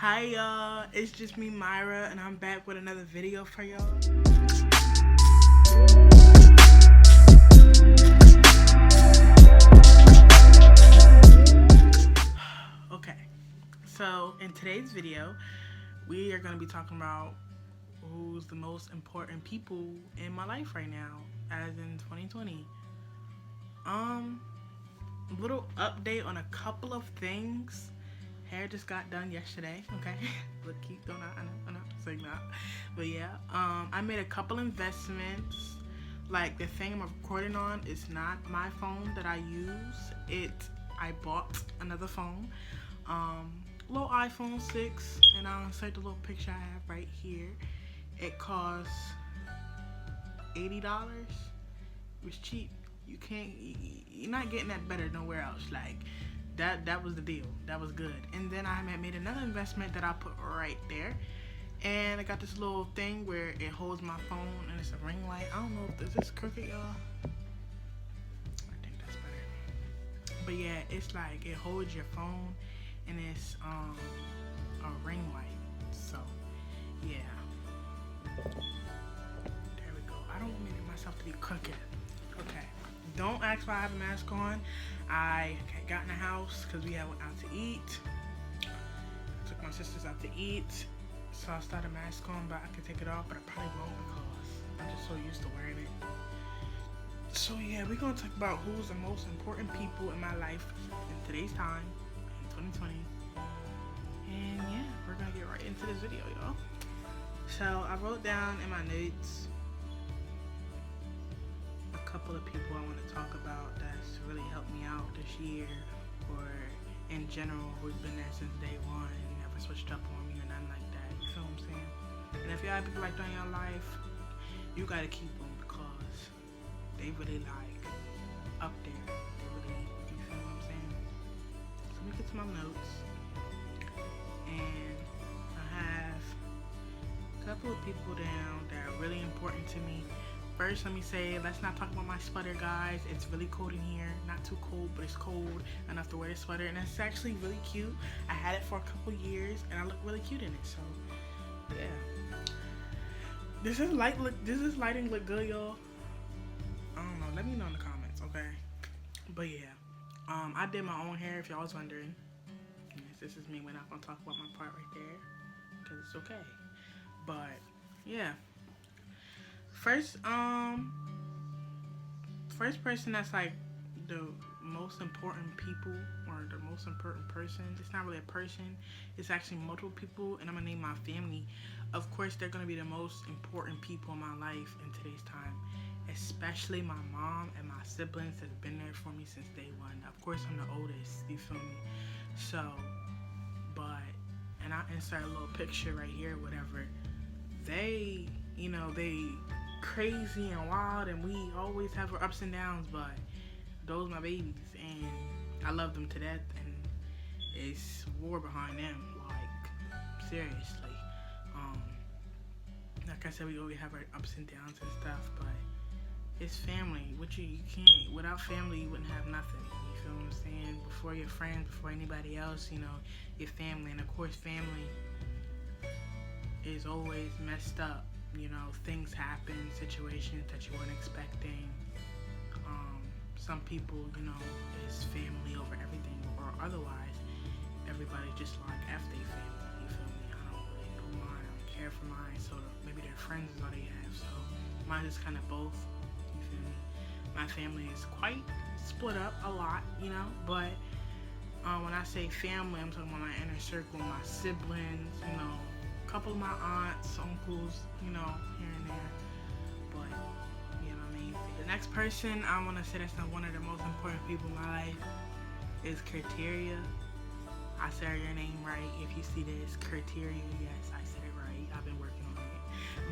Hi y'all, it's just me Myra and I'm back with another video for y'all. Okay, so in today's video we are going to be talking about who's the most important people in my life right now as in 2020. Little update on a couple of things. Hair just got done yesterday, okay? Look cute, don't I know, so not. But yeah, I made a couple investments. Like the thing I'm recording on is not my phone that I use. I bought another phone, little iPhone 6, and I'll insert the little picture I have right here. It costs $80. It was cheap. You're not getting that better nowhere else. Like that was the deal. That was good. And then I made another investment that I put right there. And I got this little thing where it holds my phone and it's a ring light. I don't know if this is crooked, y'all. I think that's better. But yeah, it's like it holds your phone and it's a ring light. So yeah. There we go. I don't want myself to be crooked. Okay. Don't ask why I have a mask on. I got in the house because we went out to eat. Took my sisters out to eat. So I started a mask on, but I could take it off, but I probably won't because I'm just so used to wearing it. So yeah, we're going to talk about who's the most important people in my life in today's time, in 2020. And yeah, we're going to get right into this video, y'all. So I wrote down in my notes a couple of people I want to talk about that's really helped me out this year, or in general who's been there since day one and never switched up on me or nothing like that. You feel what I'm saying? And if you have people like that in your life, you gotta keep them because they really like up there. They really, you feel what I'm saying? So let me get to my notes, and I have a couple of people down that are really important to me. First, let me say, let's not talk about my sweater, guys. It's really cold in here. Not too cold, but it's cold enough to wear this sweater. And it's actually really cute. I had it for a couple years, and I look really cute in it. So, yeah. Does this lighting look good, y'all? I don't know. Let me know in the comments, okay? But, yeah. I did my own hair, if y'all was wondering. Yes, this is me. We're not going to talk about my part right there, because it's okay. But, yeah. First person that's like the most important people or the most important person. It's not really a person. It's actually multiple people, and I'm gonna name my family. Of course, they're gonna be the most important people in my life in today's time, especially my mom and my siblings that's been there for me since day one. Of course, I'm the oldest. You feel me? So, and I insert a little picture right here, whatever. They crazy and wild, and we always have our ups and downs, but those my babies, and I love them to death, and it's war behind them, like seriously. Like I said, we always have our ups and downs and stuff, but it's family. You can't, without family you wouldn't have nothing. You feel what I'm saying? Before your friends, before anybody else, your family. And of course, family is always messed up. Things happen, situations that you weren't expecting. Some people, is family over everything, or otherwise, everybody just like F they family. You feel me? I don't really know mine. I don't care for mine. So maybe their friends is all they have. So mine is kind of both. You feel me? My family is quite split up a lot, but when I say family, I'm talking about my inner circle, my siblings, a couple of my aunts, uncles, here and there. But, you know what I mean? The next person I want to say that's not one of the most important people in my life is Curterria. I said your name right. If you see this, Curterria, yes, I said it right. I've been working on it.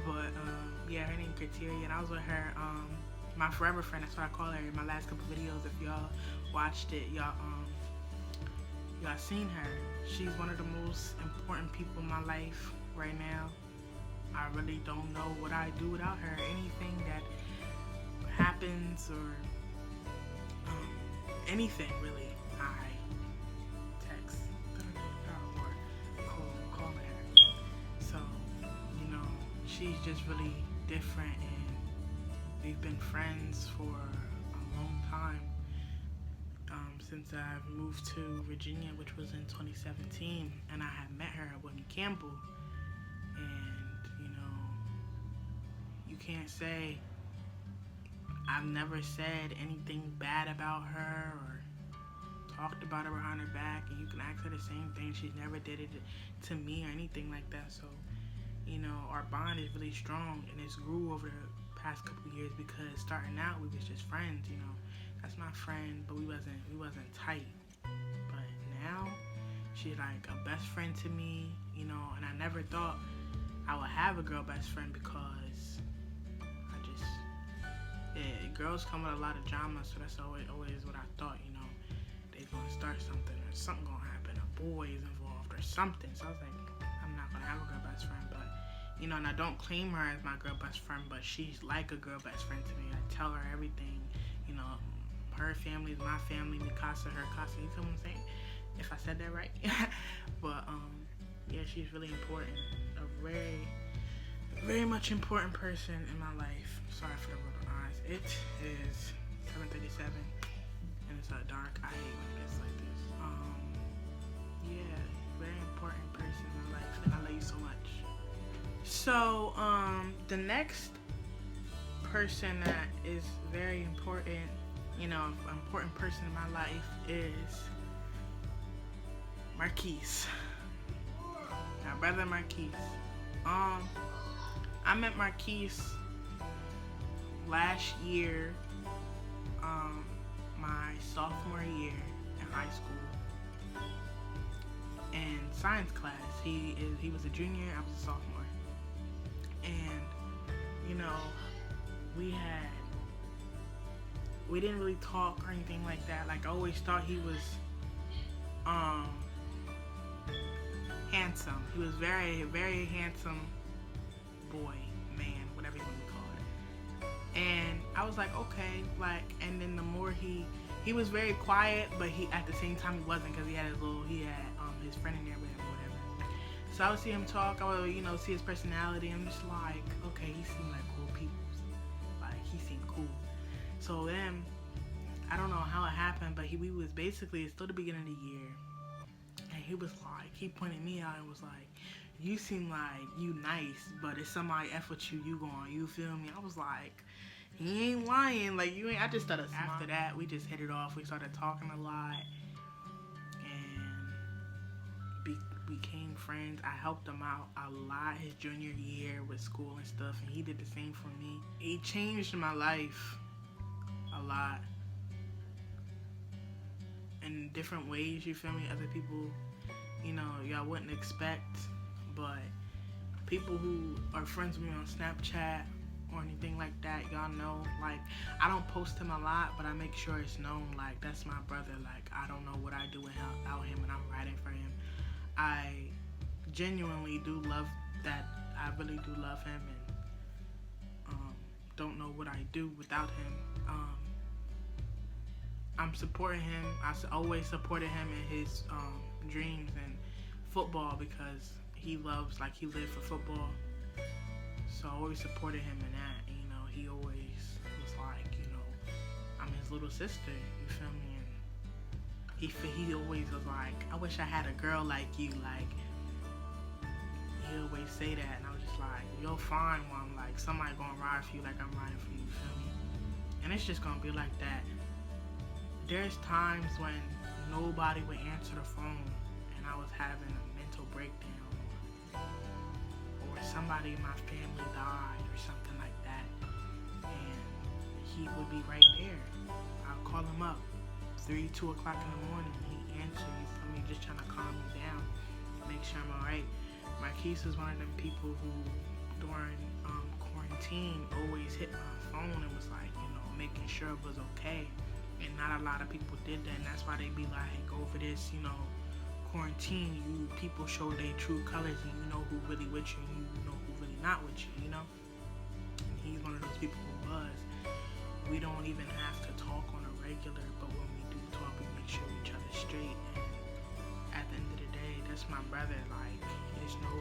But, yeah, her name Curterria, and I was with her, my forever friend, that's what I call her in my last couple videos. If y'all watched it, y'all seen her. She's one of the most important people in my life right now. I really don't know what I do without her. Anything that happens or anything really, I text or call she's just really different, and we've been friends for a long time. Since I've moved to Virginia, which was in 2017, and I had met her at Whitney Campbell. And, you can't say I've never said anything bad about her or talked about her behind her back, and you can ask her the same thing. She never did it to me or anything like that. So, our bond is really strong, and it's grew over the past couple of years because starting out we was just friends. That's my friend, but we wasn't tight. But now she's like a best friend to me, and I never thought I would have a girl best friend because girls come with a lot of drama, so that's always what I thought, they're gonna start something or something gonna happen, a boy is involved or something. So I was like, I'm not gonna have a girl best friend, but and I don't claim her as my girl best friend, but she's like a girl best friend to me. I tell her everything, her family is my family, mi casa, her casa, you feel what I'm saying? If I said that right. But yeah, she's really important, a very, very much important person in my life. Sorry for the little eyes. It is 7:37 and it's dark. I hate when it gets like this. Yeah, very important person in my life, and I love you so much. So the next person that is very important, an important person in my life is Marquise. My brother Marquise. I met Marquise last year, my sophomore year in high school, in science class. He was a junior, I was a sophomore, and we didn't really talk or anything like that. Like, I always thought he was handsome. He was very, very handsome boy, man, whatever you want to call it. And I was like, okay, and then the more he was very quiet, but he at the same time he wasn't, because he had his friend in there with him or whatever. So I would see him talk, I would see his personality, and I'm just like, okay, he seemed like cool people. Like, he seemed cool. So then, I don't know how it happened, but we was basically, it's still the beginning of the year, and he was like, he pointed me out and was like, you seem like you nice, but if somebody F with you, you going, you feel me? I was like, he ain't lying, like, you ain't. I just started, after that, we just hit it off, we started talking a lot, and became friends. I helped him out a lot his junior year with school and stuff, and he did the same for me. He changed my life a lot in different ways, you feel me? Other people, y'all wouldn't expect, but people who are friends with me on Snapchat or anything like that, y'all know, like, I don't post him a lot, but I make sure it's known, like, that's my brother. Like, I don't know what I do without him, and I'm riding for him. I genuinely do love that. I really do love him, and don't know what I do without him. I'm supporting him. I always supported him in his dreams and football, because he loves, like, he lived for football. So I always supported him in that. And, he always was like, I'm his little sister. You feel me? And he always was like, I wish I had a girl like you. Like, he always say that, and I was just like, you'll find one. Like, somebody gonna ride for you like I'm riding for you. You feel me? And it's just gonna be like that. There's times when nobody would answer the phone, and I was having a mental breakdown, or somebody in my family died or something like that, and he would be right there. I'll call him up 2 o'clock in the morning, and he answers, you feel me, just trying to calm me down, make sure I'm alright. Marquise was one of them people who during quarantine always hit my phone and was like, making sure it was okay. And not a lot of people did that, and that's why they be like, over this, quarantine, people show their true colors, and you know who really with you, and you know who really not with you, And he's one of those people who was. We don't even have to talk on a regular, but when we do talk, we make sure each other's straight. And at the end of the day, that's my brother. Like, there's no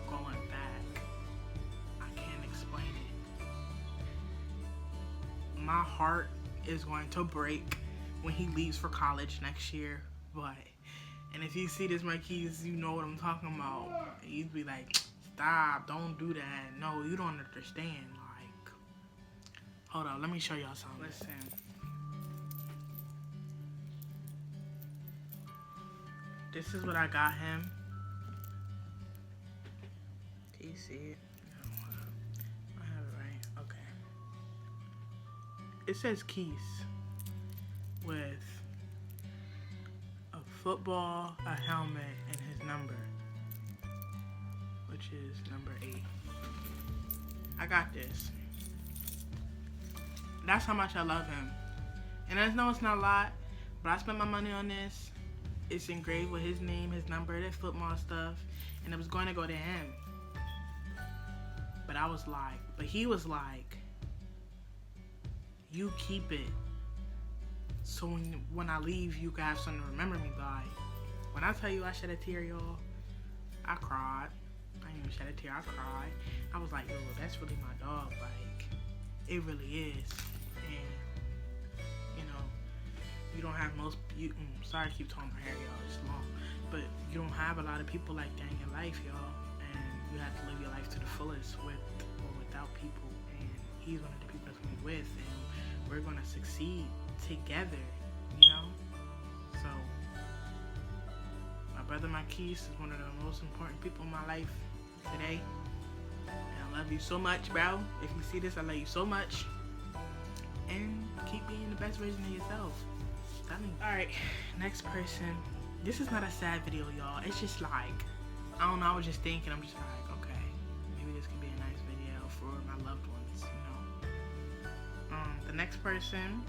going back. my heart is going to break when he leaves for college next year. But, and if you see this Marquise, you know what I'm talking about. You'd be like, stop, don't do that. No, you don't understand. Like, hold on, let me show y'all something. Listen. This is what I got him. Do you see it? No, I have it right. Okay. It says Keys with a football, a helmet, and his number, which is number 8. I got this. That's how much I love him. And I know it's not a lot, but I spent my money on this. It's engraved with his name, his number, that football stuff, and it was going to go to him. But he was like, you keep it, so when I leave, you can have something to remember me by. When I tell you I shed a tear, y'all, I cried. I didn't even shed a tear, I cried. I was like, yo, that's really my dog. Like, it really is. And you don't have sorry I keep talking my hair, y'all, it's long, but you don't have a lot of people like that in your life, y'all, and you have to live your life to the fullest with or without people, and he's one of the people that's going to be with, and we're going to succeed together, you know? So, my brother Marquise is one of the most important people in my life today, and I love you so much, bro. If you see this, I love you so much, and keep being the best version of yourself. Alright, next person. This is not a sad video, y'all. It's just like, I don't know, I was just thinking, I'm just like, okay, maybe this can be a nice video for my loved ones, you know. The next person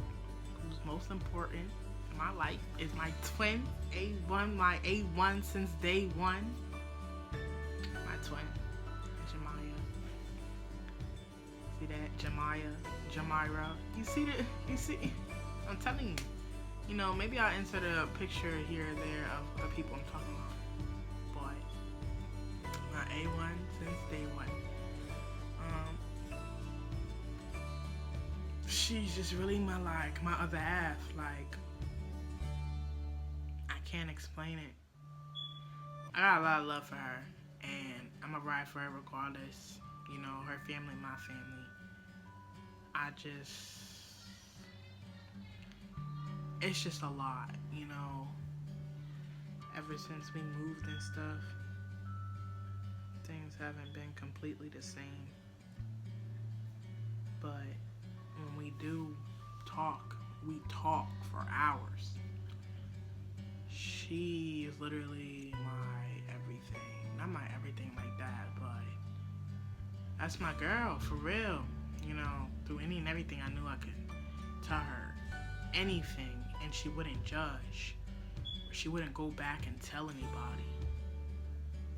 who's most important in my life is my twin, A1, my A1 since day one. My twin, Jamiya. See that? Jamiya. You see that? You see? I'm telling you. You know, maybe I'll insert a picture here or there of the people I'm talking about. But my A1 since day one. She's just really my other half. Like, I can't explain it. I got a lot of love for her, and I'm gonna ride for her regardless. You know, her family, my family. It's just a lot, you know. Ever since we moved and stuff, things haven't been completely the same. But when we do talk, we talk for hours. She is literally my everything. Not my everything like that, but that's my girl, for real. You know, through any and everything, I knew I could tell her anything, and she wouldn't judge. She wouldn't go back and tell anybody.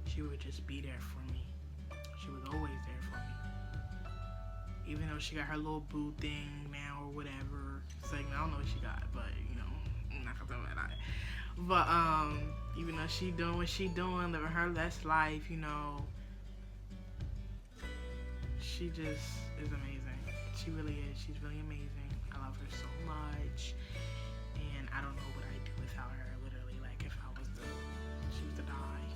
She would just be there for me. She was always there for me. Even though she got her little boo thing now or whatever. Segment, I don't know what she got, but you know, I'm not gonna talk about that. But even though she doing what she doing, living her best life, you know, she just is amazing. She really is. She's really amazing. I love her so much. And I don't know what I'd do without her, literally. Like, if she was to die,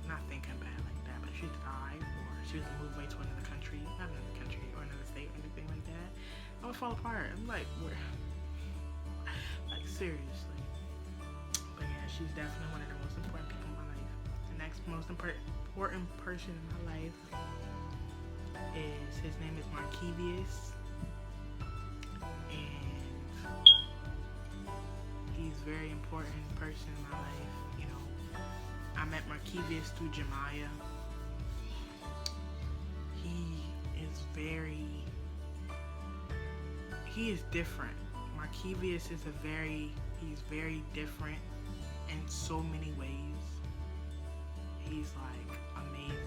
not thinking bad like that, but if she was to die, or she was to move away to another country, not another country, or another state, or anything like that, I would fall apart. I'm like, where? Like, seriously. But yeah, she's definitely one of the most important people in my life. The next most important person in my life is, his name is Markevus. He's a very important person in my life. You know, I met Markevus through Jamiya. He is different. Markevus is he's very different in so many ways. He's like amazing,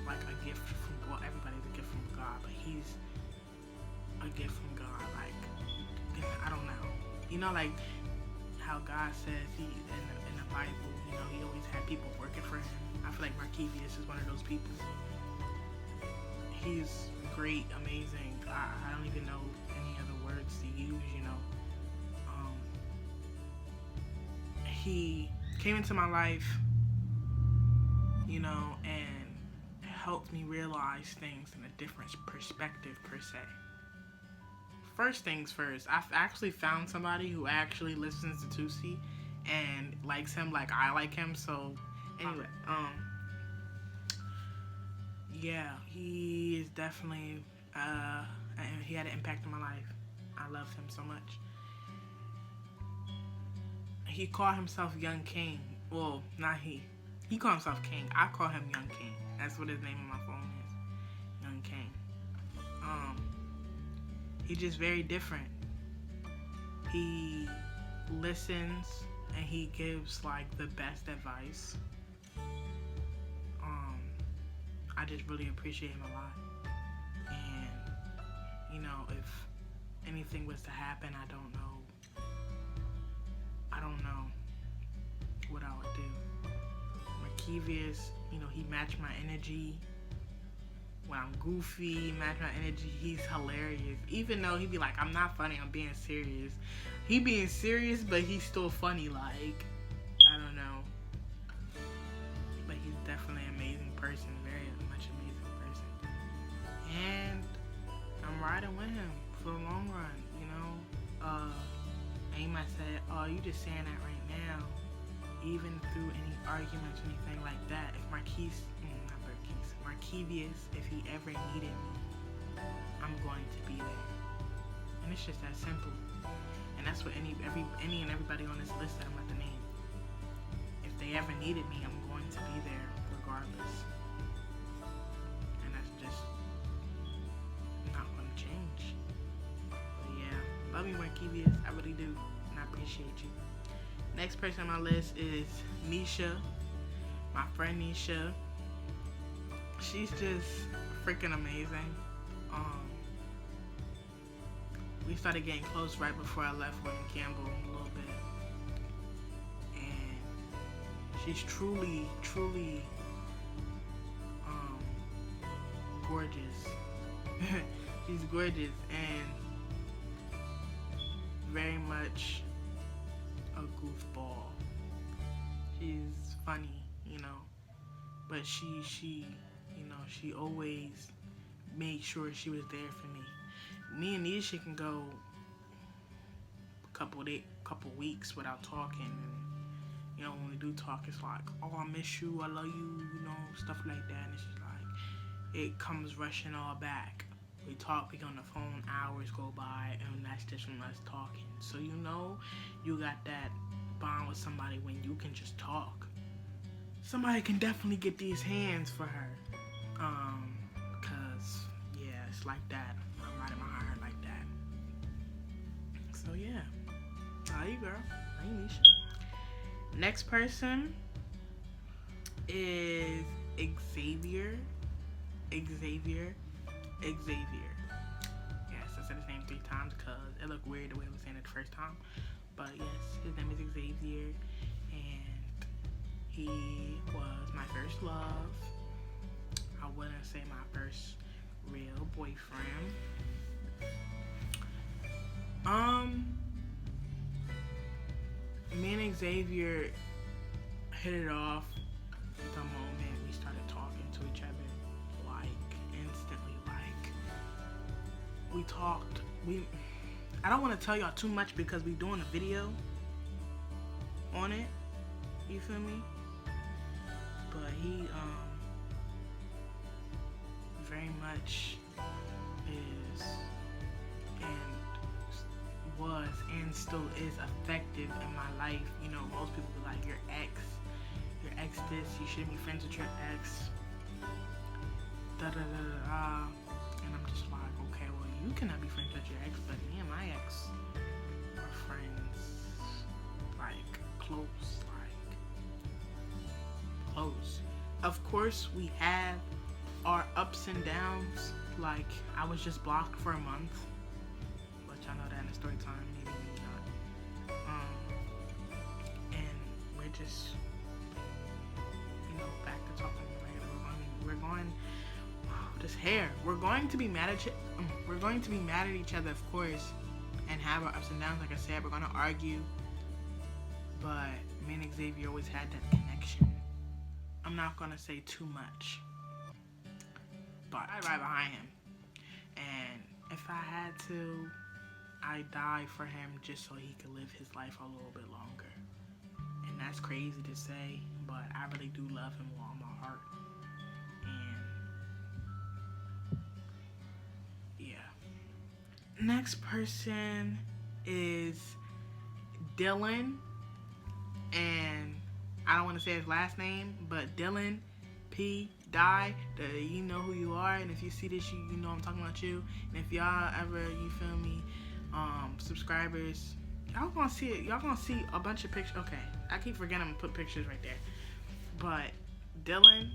like a gift from God. Everybody's a gift from God, but he's a gift from God. Like, I don't know. You know, like how God says in the Bible, you know, he always had people working for him. I feel like Markevus is one of those people. He's great, amazing. I don't even know any other word words to use, you know. He came into my life, you know, and helped me realize things in a different perspective, per se. First things first, I've actually found somebody who actually listens to Tusi and likes him like I like him. So anyway, yeah, he is definitely he had an impact on my life. I love him so much. He called himself Young King. Well, not he. He called himself King. I call him Young King. That's what his name on my phone is. Young King. He's just very different. He listens and he gives like the best advice. I just really appreciate him a lot. And you know, if anything was to happen, I don't know what I would do. Markevus, you know, he matched my energy. When I'm goofy, he matched my energy. He's hilarious. Even though he'd be like, I'm not funny, I'm being serious. He being serious, but he's still funny, like, I don't know. But he's definitely an amazing person, very much amazing person. And I'm riding with him for the long run, you know. And you might say, oh, you just saying that right now. Even through any arguments or anything like that, if Marquise, Markevus, if he ever needed me, I'm going to be there. And it's just that simple. And that's what any and everybody on this list that I'm about to name. If they ever needed me, I'm going to be there regardless. And that's just not going to change. But yeah, love you, Markevus. I really do. And I appreciate you. Next person on my list is Neshia. My friend Neshia. She's just freaking amazing. We started getting close right before I left William Campbell a little bit. And she's truly gorgeous. She's gorgeous and very much a goofball. She's funny, you know. But she she always made sure she was there for me. Me and Neshia can go a couple weeks without talking. And, you know, when we do talk, it's like, oh, I miss you, I love you, you know, stuff like that. And it's just like, it comes rushing all back. We talk, we on the phone, hours go by, and that's just from us talking. So you know, you got that bond with somebody when you can just talk. Somebody can definitely get these hands for her. Cause yeah, it's like that. I'm riding my heart like that. So yeah. How you, girl? How you, Neshia? Next person is Xavier. Xavier. Yes, I said his name 3 times because it looked weird the way I was saying it the first time. But yes, his name is Xavier, and he was my first love. I wouldn't say my first real boyfriend. Me and Xavier hit it off the moment we started talking to each other, like instantly. Like we talked. I don't want to tell y'all too much because we're doing a video on it. You feel me? But he very much is and was and still is effective in my life. You know, most people be like, your ex this, you shouldn't be friends with your ex, da da da da. And I'm just like, okay, well, you cannot be friends with your ex, but me and my ex are friends, like close. Of course, we have our ups and downs. Like, I was just blocked for a month, which I know that in the story time, maybe not. And we're just, you know, back to talking regular. We're going this hair. We're going to be mad at each other, of course, and have our ups and downs. Like I said, we're gonna argue, but me and Xavier always had that connection. I'm not gonna say too much, but I ride behind him, and if I had to, I'd die for him just so he could live his life a little bit longer. And that's crazy to say, but I really do love him with all my heart. And yeah. Next person is Dylan, and I don't want to say his last name, but Dylan P. Die. You know who you are, and if you see this, you know I'm talking about you. And if y'all ever, you feel me, subscribers, y'all gonna see it. Y'all gonna see a bunch of pictures. Okay, I keep forgetting to put pictures right there. But Dylan,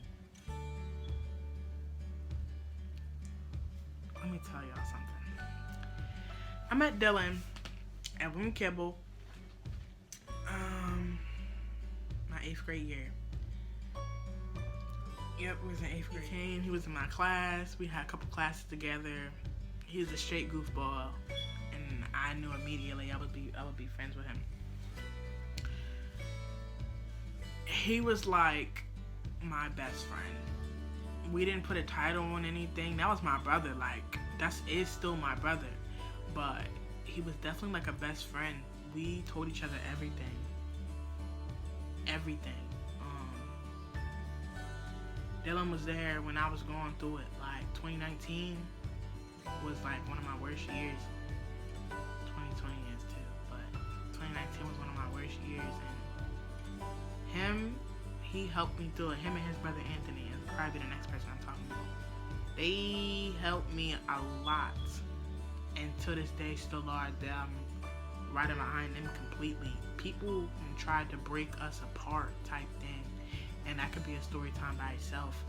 let me tell y'all something. I met Dylan at Women Kibble, my 8th grade year. Yep, we was in 8th grade. He was in my class. We had a couple classes together. He was a straight goofball, and I knew immediately I would be friends with him. He was like my best friend. We didn't put a title on anything. That was my brother. Like, is still my brother, but he was definitely like a best friend. We told each other everything. Dylan was there when I was going through it. Like 2019 was like one of my worst years. 2020 is too, but 2019 was one of my worst years. And he helped me through it. Him and his brother Anthony is probably the next person I'm talking about. They helped me a lot, and to this day still are. I'm riding behind them completely. People tried to break us apart type thing. And that could be a story time by itself.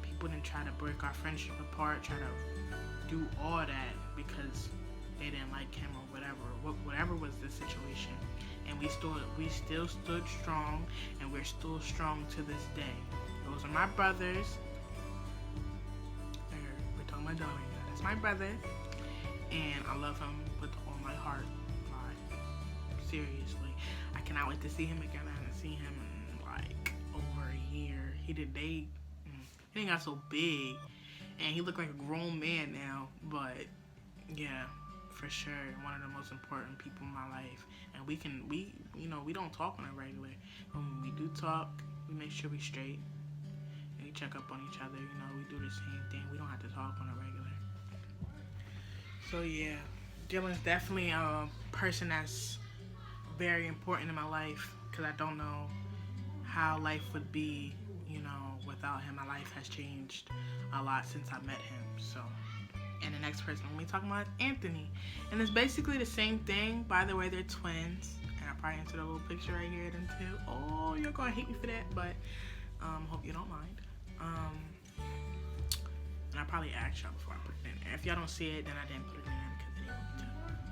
People didn't try to break our friendship apart, try to do all that because they didn't like him or whatever was the situation. And we still stood strong, and we're still strong to this day. Those are my brothers. We're talking about Dylan right now. That's my brother, and I love him with all my heart. Like, seriously, I cannot wait to see him again. I haven't seen him in like over a year. He didn't got so big, and he looked like a grown man now. But yeah, for sure, one of the most important people in my life. And we don't talk on a regular. When we do talk, we make sure we straight, and we check up on each other. We do the same thing. We don't have to talk on a regular. So yeah, Dylan's definitely a person that's very important in my life, because I don't know how life would be, without him. My life has changed a lot since I met him. So, and the next person we're talking about is Anthony, and it's basically the same thing. By the way, they're twins, and I probably entered a little picture right here of them too. Oh, you're gonna hate me for that, but hope you don't mind. And I probably asked y'all before I put it in there. If y'all don't see it, then I didn't put it in there because they didn't want to.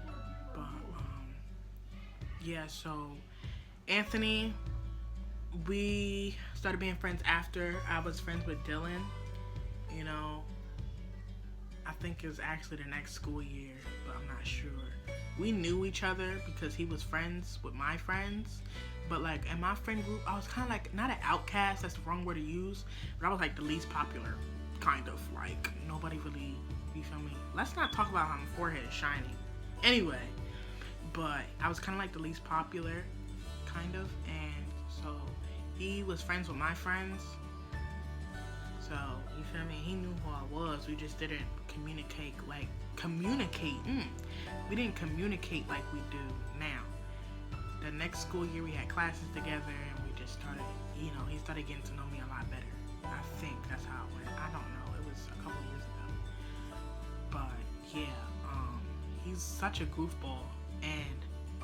But yeah, so Anthony, we started being friends after I was friends with Dylan. I think it was actually the next school year, but I'm not sure. We knew each other because he was friends with my friends, but like in my friend group, I was kind of like, not an outcast, that's the wrong word to use, but I was like the least popular, kind of. Like, nobody really, you feel me? Let's not talk about how my forehead is shining. Anyway, but I was kind of like the least popular, kind of, and so he was friends with my friends. So, you feel me? He knew who I was. We just didn't communicate. We didn't communicate like we do now. The next school year, we had classes together, and we just started, he started getting to know me a lot better. I think that's how it went. I don't know. It was a couple years ago. But, yeah, he's such a goofball, and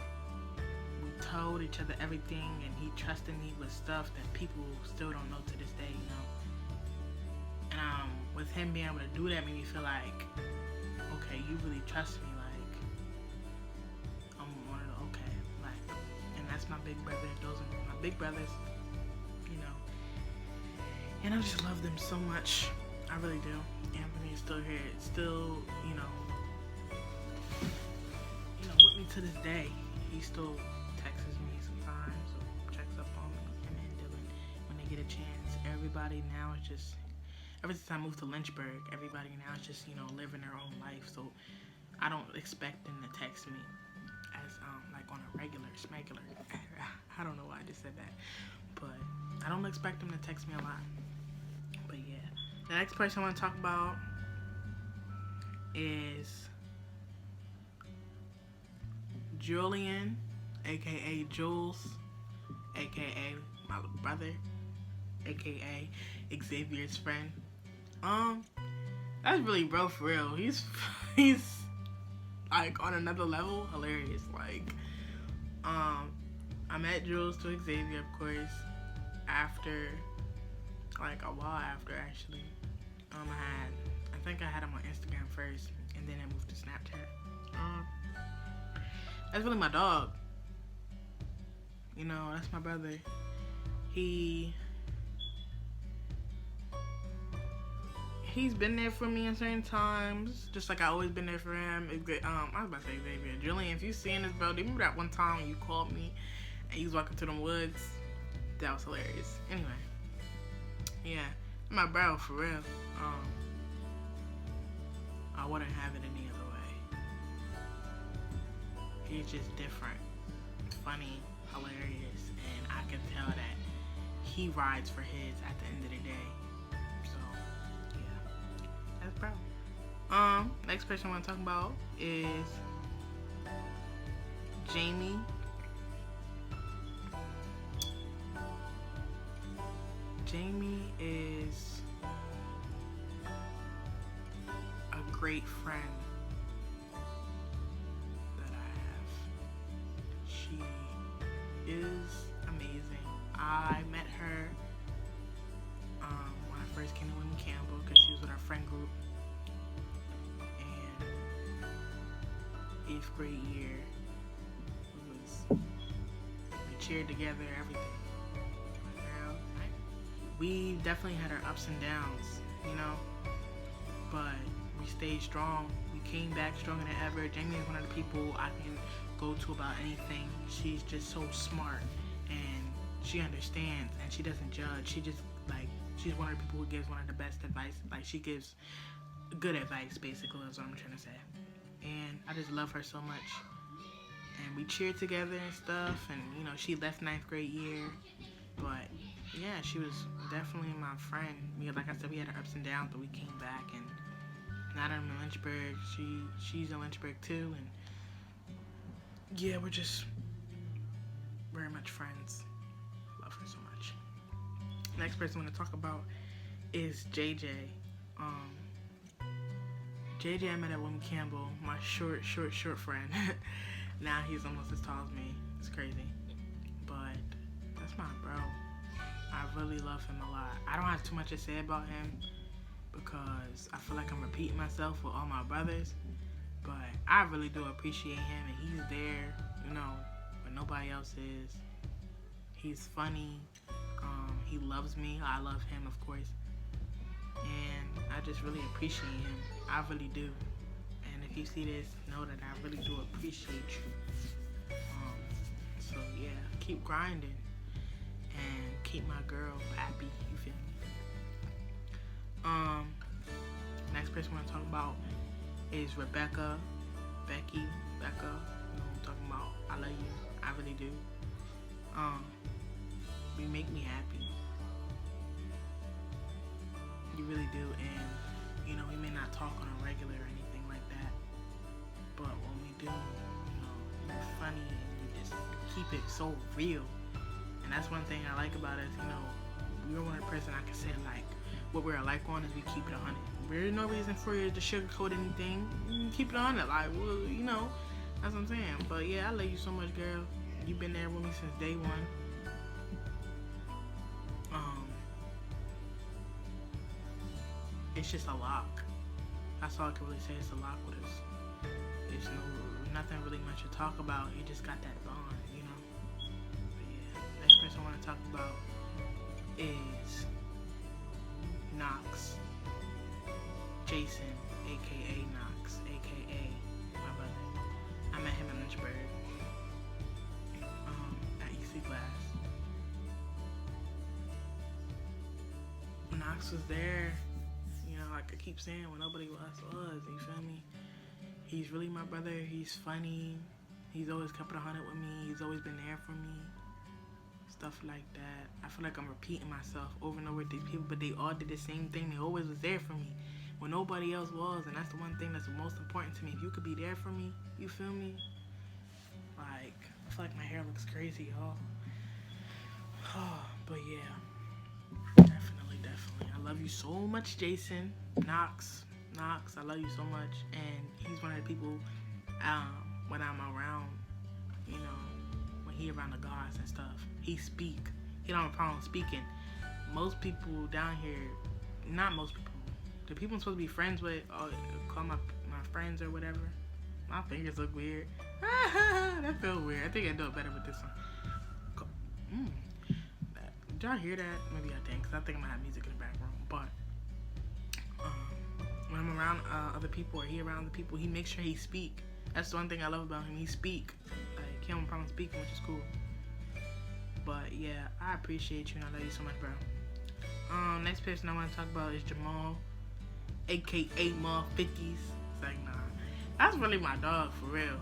we told each other everything, and he trusted me with stuff that people still don't know to this day, And with him being able to do that made me feel like, okay, you really trust me, like, I'm one of the, okay, like, and that's my big brother. Those are my big brothers, and I just love them so much. I really do. Anthony is still here. It's still, mean, to this day, he still texts me sometimes or checks up on me. And then Dylan, when they get a chance, everybody now is just, ever since I moved to Lynchburg, everybody now is just, living their own life. So I don't expect them to text me as, like on a regular. I don't know why I just said that. But I don't expect them to text me a lot. But yeah. The next person I want to talk about is Julian, aka Julz, aka my little brother, aka Xavier's friend. That's really bro for real. He's like on another level, hilarious. Like, I met Julz to Xavier, of course, after, like a while after actually. I think I had him on Instagram first, and then I moved to Snapchat. That's really my dog. That's my brother. He's been there for me in certain times, just like I always been there for him. I was about to say Xavier. Julian, if you seeing this, bro, do you remember that one time when you called me and you was walking through them woods? That was hilarious. Anyway, yeah, my bro for real. I wouldn't have it any other way. He's just different, funny, hilarious, and I can tell that he rides for his at the end of the day. So, yeah, that's bro. Next person I want to talk about is Jamie. Jamie is a great friend that I have. She is amazing. I met her when I first came to Women Campbell because she was with our friend group. And 8th grade year, we cheered together, everything. We definitely had our ups and downs, but we stayed strong. We came back stronger than ever. Jamie is one of the people I can go to about anything. She's just so smart, and she understands, and she doesn't judge. She's one of the people who gives one of the best advice. Like, she gives good advice, basically, is what I'm trying to say. And I just love her so much. And we cheered together and stuff, and, she left 9th grade year, but yeah, she was definitely my friend. Like I said, we had our ups and downs, but we came back, and now that I'm in Lynchburg, she's in Lynchburg too, and yeah, we're just very much friends. Love her so much. Next person I'm gonna talk about is JJ. JJ I met at Women Campbell, my short friend. Now he's almost as tall as me. It's crazy, but that's my bro. I really love him a lot. I don't have too much to say about him because I feel like I'm repeating myself with all my brothers, but I really do appreciate him, and he's there, when nobody else is. He's funny. He loves me. I love him, of course, and I just really appreciate him. I really do. And if you see this, know that I really do appreciate you. So yeah, keep grinding. And keep my girl happy, you feel me? Next person I want to talk about is Becky. You know what I'm talking about. I love you. I really do. You make me happy. You really do. And, we may not talk on a regular or anything like that, but when we do, you're funny, and you just keep it so real. And that's one thing I like about us, we're one of the person I can say, like, what we're alike on is we keep it 100. There's no reason for you to sugarcoat anything. Keep it 100, like, well, that's what I'm saying. But yeah, I love you so much, girl. You've been there with me since day one. It's just a lock. That's all I can really say. It's a lock with us. There's nothing really much to talk about. You just got that bond, But yeah, next person I want to talk about is Knox. Jason, aka Knox, aka my brother. I met him in Lynchburg. At EC class. Knox was there. You know, like I keep saying, when nobody else was. You feel me? He's really my brother. He's funny. He's always kept it 100 with me. He's always been there for me. Stuff like that. I feel like I'm repeating myself over and over with these people, but they all did the same thing. They always was there for me when nobody else was, and that's the one thing that's the most important to me. If you could be there for me, you feel me? Like, I feel like my hair looks crazy, y'all. But yeah, definitely. I love you so much, Jason. Knox, I love you so much, and he's one of the people when I'm around, you know, when he around the guards and stuff, he speak. He don't have a problem speaking. Most people down here, not most people, the people I'm supposed to be friends with, or call my friends or whatever. My fingers look weird. That feels weird. I think I do it better with this one. Did y'all hear that? Maybe I didn't, because I think I'm going to have music in the background. But when I'm around other people, or he around other people, he makes sure he speak. That's the one thing I love about him. He speak. Like, he don't have a problem speaking, which is cool. But yeah, I appreciate you and I love you so much, bro. Next person I want to talk about is Jamal, aka Mall 50s. It's like, nah, that's really my dog for real.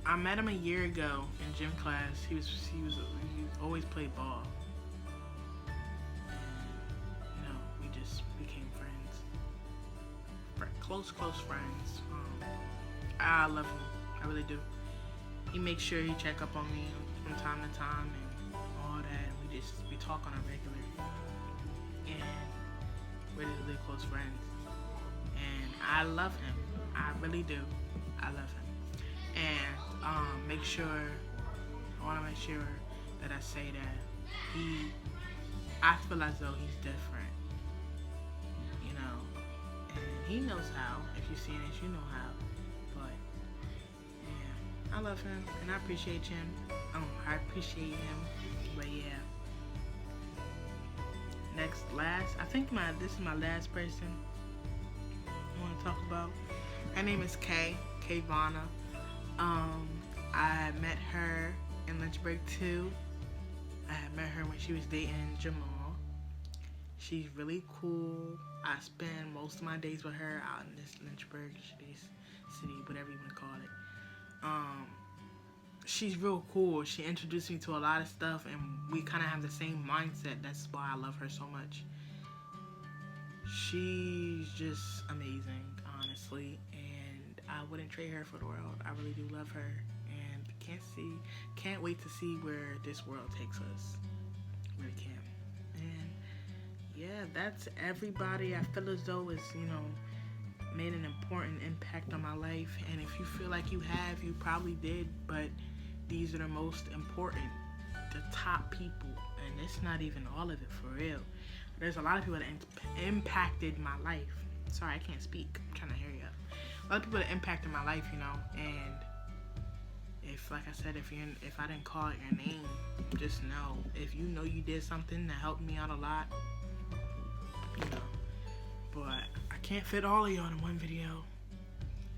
I met him a year ago in gym class. He always played ball. And, you know, we just became friends. Close friends. I love him. I really do. He makes sure he check up on me from time to time and all that. And we talk on a regular. And we're really close friends. And I love him. I really do. I love him. And I want to make sure that I say that I feel as though he's different, you know, and he knows how. If you've seen it, you know how. But yeah, I love him and I appreciate him. I appreciate him. But yeah, I think this is my last person I want to talk about. Her name is Kevonna. I met her in Lynchburg too. I had met her when she was dating Jamal. She's really cool. I spend most of my days with her out in this Lynchburg city, whatever you want to call it. She's real cool. She introduced me to a lot of stuff, and we kind of have the same mindset. That's why I love her so much. She's just amazing, honestly, and I wouldn't trade her for the world. I really do love her, and can't wait to see where this world takes us. Really can't. And yeah, that's everybody. I feel as though it's, you know, made an important impact on my life, and if you feel like you have, you probably did, but these are the most important, the top people, and it's not even all of it for real. There's a lot of people that impacted my life. Sorry, I can't speak. I'm trying to hear you. A lot of people that impacted my life, you know, and if, like I said, if I didn't call it your name, just know, if you know you did something that helped me out a lot, you know, but I can't fit all of y'all in one video.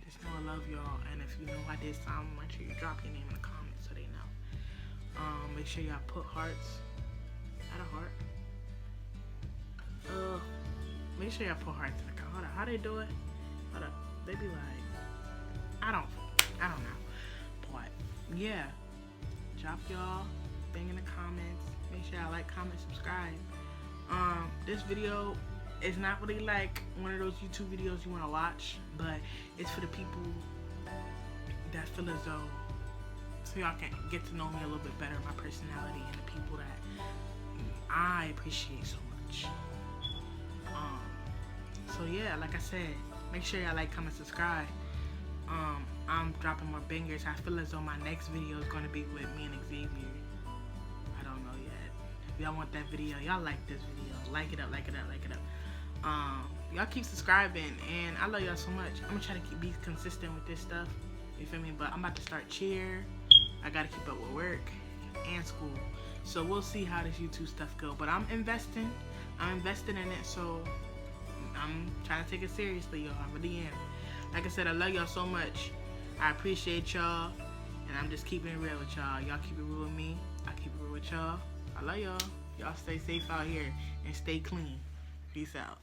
Just know I love y'all, and if you know I did something, make sure you drop your name in the comments so they know. Make sure y'all put hearts. Add a heart. Make sure y'all put hearts in the comments. Hold on, how they do it? Hold up. They be like, I don't know. But yeah, drop y'all thing in the comments. Make sure y'all like, comment, subscribe. This video is not really like one of those YouTube videos you want to watch, but it's for the people that feel as though, so y'all can get to know me a little bit better, my personality, and the people that I appreciate so much. So yeah, like I said, make sure y'all like, comment, subscribe. I'm dropping more bangers. I feel as though my next video is going to be with me and Xavier. I don't know yet. If y'all want that video, y'all like this video. Like it up, like it up, like it up. Y'all keep subscribing, and I love y'all so much. I'm going to try to be consistent with this stuff. You feel me? But I'm about to start cheer. I got to keep up with work and school. So we'll see how this YouTube stuff go. But I'm investing in it, so I'm trying to take it seriously, y'all. I really am. Like I said, I love y'all so much. I appreciate y'all. And I'm just keeping it real with y'all. Y'all keep it real with me. I keep it real with y'all. I love y'all. Y'all stay safe out here and stay clean. Peace out.